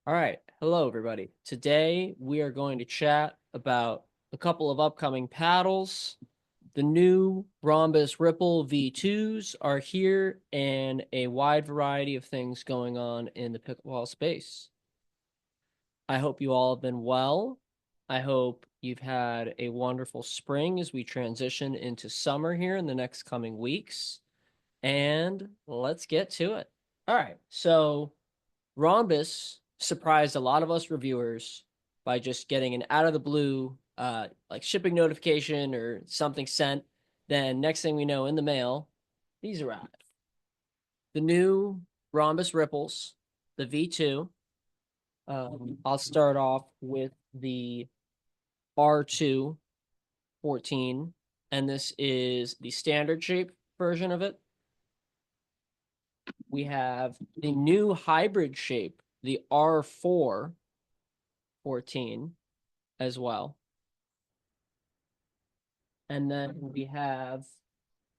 All right. Hello, everybody. Today we are going to chat about a couple of upcoming paddles. The new Rhombus Ripple V2s are here and a wide variety of things going on in the pickleball space. I hope you all have been well. I hope you've had a wonderful spring as we transition into summer here in the next coming weeks. And let's get to it. All right. So, Rhombus surprised a lot of us reviewers by just getting an out of the blue like shipping notification or something sent. Then next thing we know in the mail, these arrive. The new Rhombus Ripples, the V2. I'll start off with the R2 14, and this is the standard shape version of it. We have the new hybrid shape, the R4 14 as well. And then we have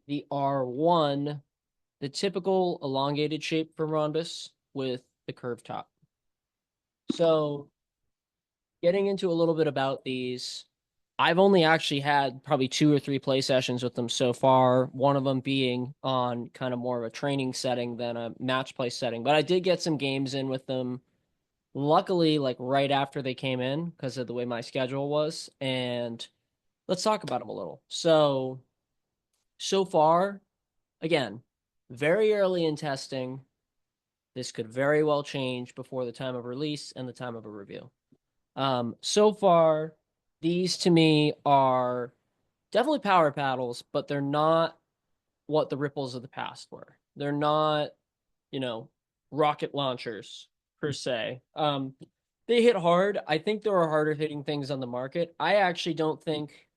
the R1, the typical elongated shape from Ronbus with the curved top. So getting into a little bit about these, I've only actually had probably 2 or 3 play sessions with them so far, one of them being on kind of more of a training setting than a match play setting. But I did get some games in with them, luckily, like right after they came in because of the way my schedule was. And let's talk about them a little. So far, again, very early in testing. This could very well change before the time of release and the time of a review. So far, these to me are definitely power paddles, but they're not what the ripples of the past were. They're not, you know, rocket launchers per se. They hit hard. I think there are harder hitting things on the market. I actually don't think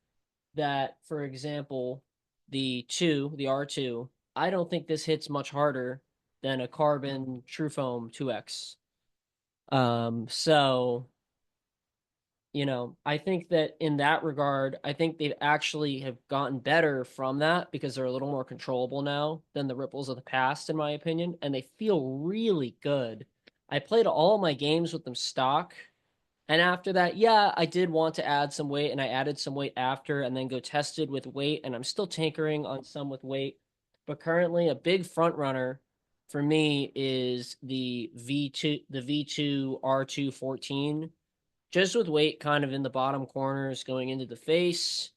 that, for example, the R2, I don't think this hits much harder than a carbon true foam 2X. So, I think that in that regard, I think they actually have gotten better from that because they're a little more controllable now than the ripples of the past, in my opinion, and they feel really good. I played all my games with them stock, and after that, yeah, I did want to add some weight, and I added some weight after, and then go tested with weight, and I'm still tinkering on some with weight. But currently, a big front runner for me is the V2 R2 14, just with weight kind of in the bottom corners going into the face.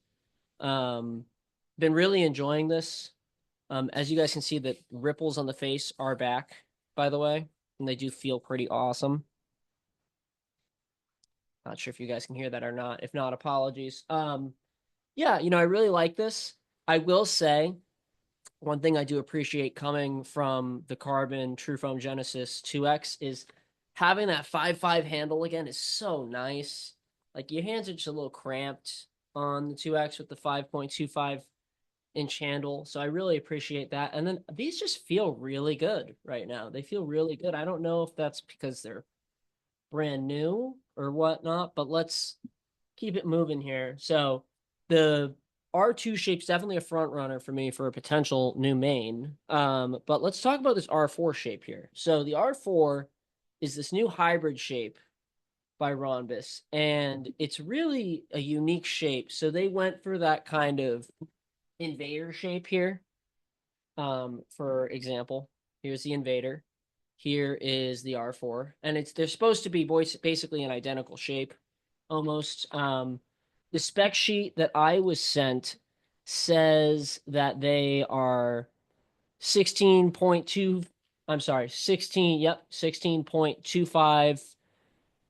Um, Been really enjoying this. As you guys can see, the ripples on the face are back, by the way, and they do feel pretty awesome. Not sure if you guys can hear that or not. If not, apologies. Yeah, I really like this. I will say one thing I do appreciate coming from the Carbon True Foam Genesis 2X is having that 5.5 handle again is so nice. Like your hands are just a little cramped on the 2X with the 5.25-inch handle. So I really appreciate that. And then these just feel really good right now. They feel really good. I don't know if that's because they're brand new or whatnot, but let's keep it moving here. So the R2 shape's definitely a front runner for me for a potential new main. But let's talk about this R4 shape here. So the R4 is this new hybrid shape by Ronbus, and it's really a unique shape. So they went for that kind of invader shape here. For example, here's the invader. Here is the R4, and they're supposed to be basically an identical shape, almost. The spec sheet that I was sent says that they are 16.2. I'm sorry, 16. Yep, 16.25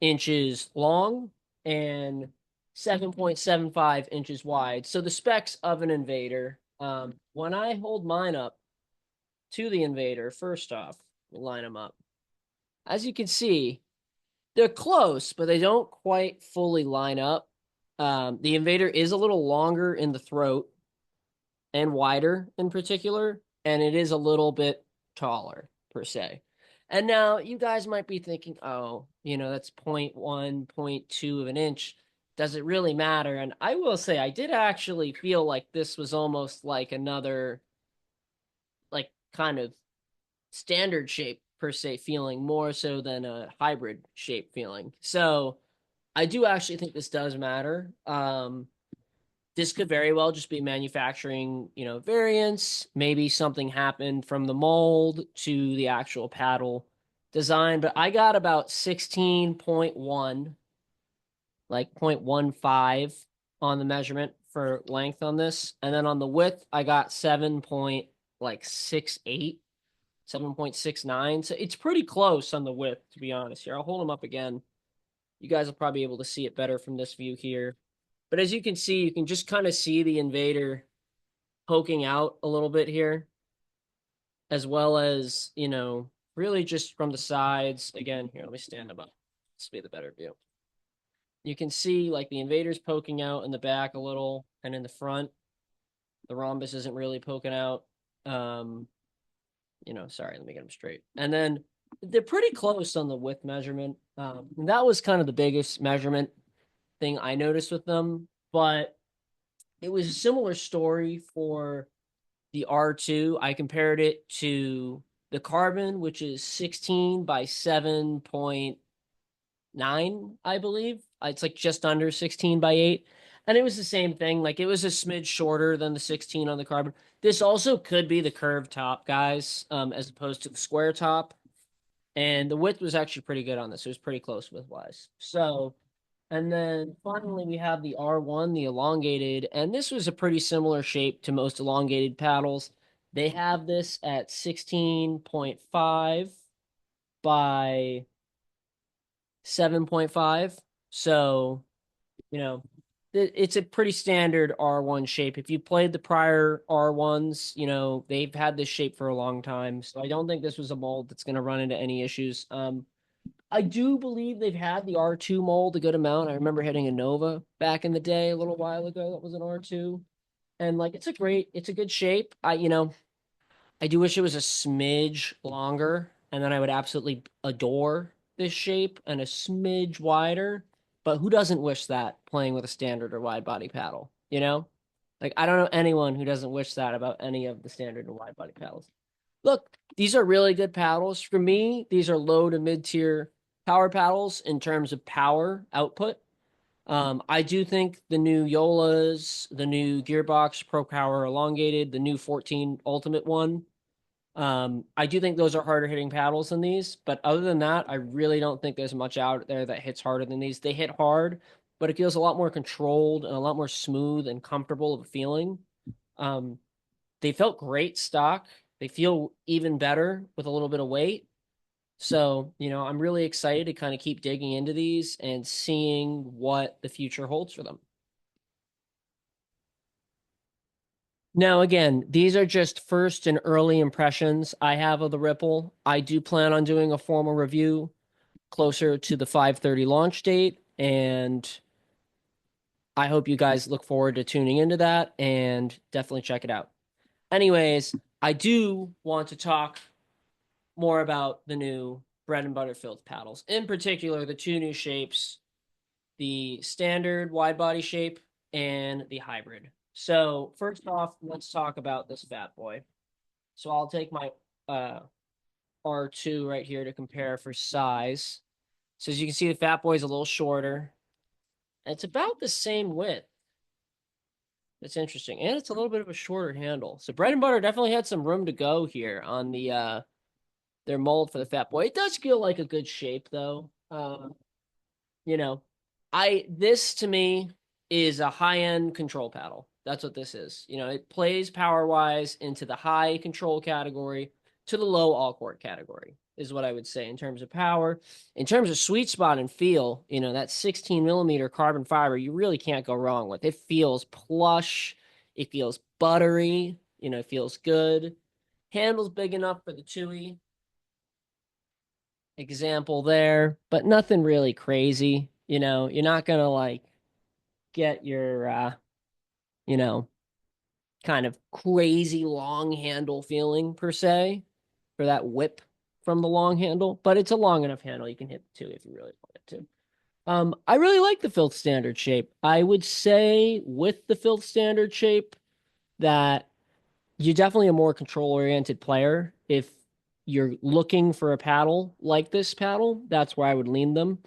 inches long and 7.75 inches wide. So the specs of an invader. When I hold mine up to the invader, first off, we'll line them up. As you can see, they're close, but they don't quite fully line up. The invader is a little longer in the throat and wider in particular, and it is a little bit taller per se. And now you guys might be thinking, oh, that's 0.1, 0.2 of an inch. Does it really matter? And I will say, I did actually feel like this was almost like another, like, kind of standard shape per se feeling more so than a hybrid shape feeling. So I do actually think this does matter. This could very well just be manufacturing, variants. Maybe something happened from the mold to the actual paddle design, but I got about 16.1, like 0.15 on the measurement for length on this. And then on the width, I got 7.68, 7.69. So it's pretty close on the width, to be honest here. I'll hold them up again. You guys will probably be able to see it better from this view here. But as you can see, you can just kind of see the invader poking out a little bit here, as well as, really just from the sides. Again, here, let me stand them up. This will be the better view. You can see like the invader's poking out in the back a little, and in the front, the rhombus isn't really poking out. Sorry, let me get them straight. And then they're pretty close on the width measurement. That was kind of the biggest measurement thing I noticed with them, but it was a similar story for the R2. I compared it to the carbon, which is 16 by 7.9, I believe. It's like just under 16 by 8. And it was the same thing. Like it was a smidge shorter than the 16 on the carbon. This also could be the curved top, guys, as opposed to the square top. And the width was actually pretty good on this. It was pretty close width-wise. So, and then finally we have the R1, the elongated. And this was a pretty similar shape to most elongated paddles. They have this at 16.5 by 7.5. So, it's a pretty standard R1 shape. If you played the prior R1s, they've had this shape for a long time. So I don't think this was a mold that's going to run into any issues. I do believe they've had the R2 mold a good amount. I remember hitting a Nova back in the day a little while ago. That was an R2. And like, it's a good shape. I do wish it was a smidge longer, and then I would absolutely adore this shape and a smidge wider. But who doesn't wish that playing with a standard or wide body paddle? Like I don't know anyone who doesn't wish that about any of the standard or wide body paddles. Look, these are really good paddles. For me, these are low to mid tier power paddles in terms of power output. I do think the new Yolas, the new Gearbox Pro Power Elongated, the new 14 Ultimate one, I do think those are harder hitting paddles than these. But other than that, I really don't think there's much out there that hits harder than these. They hit hard, but it feels a lot more controlled and a lot more smooth and comfortable of a feeling. They felt great stock. They feel even better with a little bit of weight. So, I'm really excited to kind of keep digging into these and seeing what the future holds for them. Now, again, these are just first and early impressions I have of the Ripple. I do plan on doing a formal review closer to the 5:30 launch date, and I hope you guys look forward to tuning into that and definitely check it out. Anyways, I do want to talk more about the new bread and butter filth paddles. In particular, the two new shapes, the standard wide body shape and the hybrid. So first off, let's talk about this fat boy. So I'll take my R2 right here to compare for size. So as you can see, the fat boy is a little shorter. It's about the same width. That's interesting. And it's a little bit of a shorter handle. So bread and butter definitely had some room to go here on the their mold for the fat boy. It does feel like a good shape though. You know, this to me is a high-end control paddle. That's what this is. It plays power-wise into the high control category to the low all-court category is what I would say in terms of power. In terms of sweet spot and feel, that 16 millimeter carbon fiber, you really can't go wrong with. It feels plush. It feels buttery. It feels good. Handle's big enough for the Tui. Example there, but nothing really crazy. You're not going to like get your, kind of crazy long handle feeling per se for that whip from the long handle, but it's a long enough handle you can hit the two if you really want it to. I really like the filth standard shape. I would say with the filth standard shape that you're definitely a more control oriented player if you're looking for a paddle like this paddle, that's where I would lean them.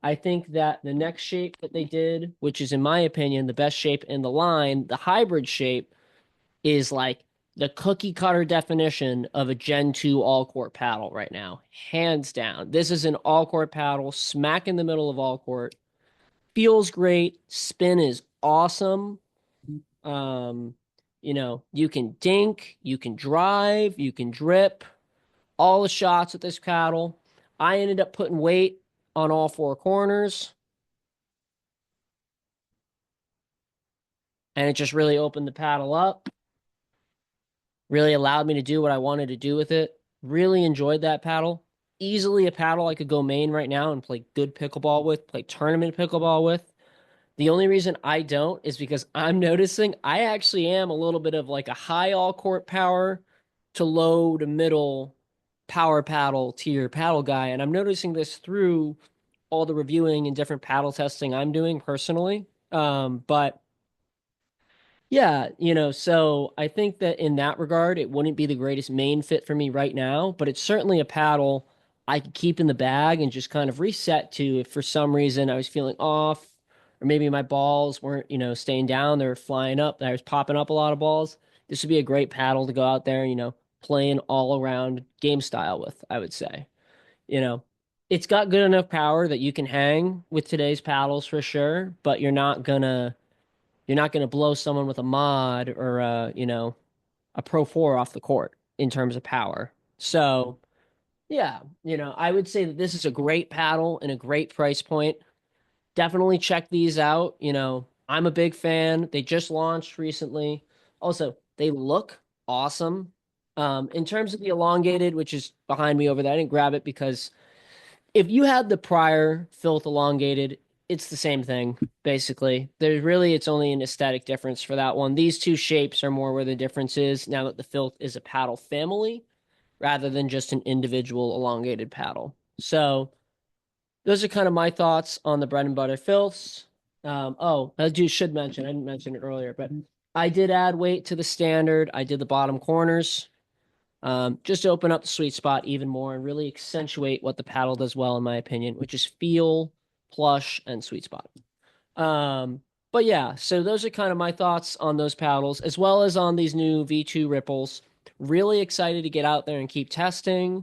I think that the next shape that they did, which is in my opinion the best shape in the line, the hybrid shape, is like the cookie cutter definition of a Gen 2 all court paddle right now. Hands down. This is an all court paddle, smack in the middle of all court. Feels great. Spin is awesome. Um, you can dink, you can drive, you can drip, all the shots with this paddle. I ended up putting weight on all four corners, and it just really opened the paddle up, really allowed me to do what I wanted to do with it. Really enjoyed that paddle. Easily a paddle I could go main right now and play good pickleball with, play tournament pickleball with. The only reason I don't is because I'm noticing I actually am a little bit of like a high all court power to low to middle power paddle tier paddle guy. And I'm noticing this through all the reviewing and different paddle testing I'm doing personally. But yeah, so I think that in that regard, it wouldn't be the greatest main fit for me right now, but it's certainly a paddle I could keep in the bag and just kind of reset to if for some reason I was feeling off, or maybe my balls weren't, staying down, they were flying up, I was popping up a lot of balls. This would be a great paddle to go out there, playing all around game style with, I would say. You know, it's got good enough power that you can hang with today's paddles for sure, but you're not gonna blow someone with a mod or a Pro 4 off the court in terms of power. So yeah, I would say that this is a great paddle and a great price point. Definitely check these out. I'm a big fan. They just launched recently. Also, they look awesome. In terms of the elongated, which is behind me over there, I didn't grab it because if you had the prior filth elongated, it's the same thing, basically. It's only an aesthetic difference for that one. These two shapes are more where the difference is now that the filth is a paddle family rather than just an individual elongated paddle. So those are kind of my thoughts on the bread and butter filths. Should mention, I didn't mention it earlier, but I did add weight to the standard. I did the bottom corners. Just to open up the sweet spot even more and really accentuate what the paddle does well, in my opinion, which is feel, plush, and sweet spot. Um, but yeah, so those are kind of my thoughts on those paddles, as well as on these new V2 ripples. Really excited to get out there and keep testing.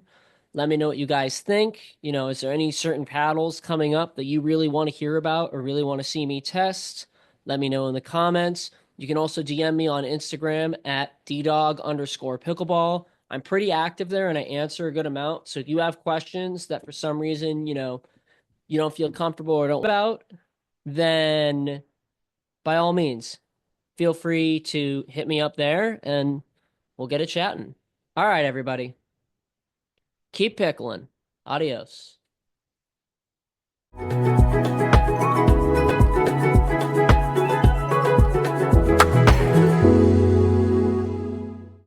Let me know what you guys think. Is there any certain paddles coming up that you really want to hear about or really want to see me test? Let me know in the comments. You can also DM me on Instagram at ddog_pickleball. I'm pretty active there and I answer a good amount. So if you have questions that for some reason, you don't feel comfortable or don't about, then by all means, feel free to hit me up there and we'll get it chatting. All right, everybody. Keep pickling. Adios.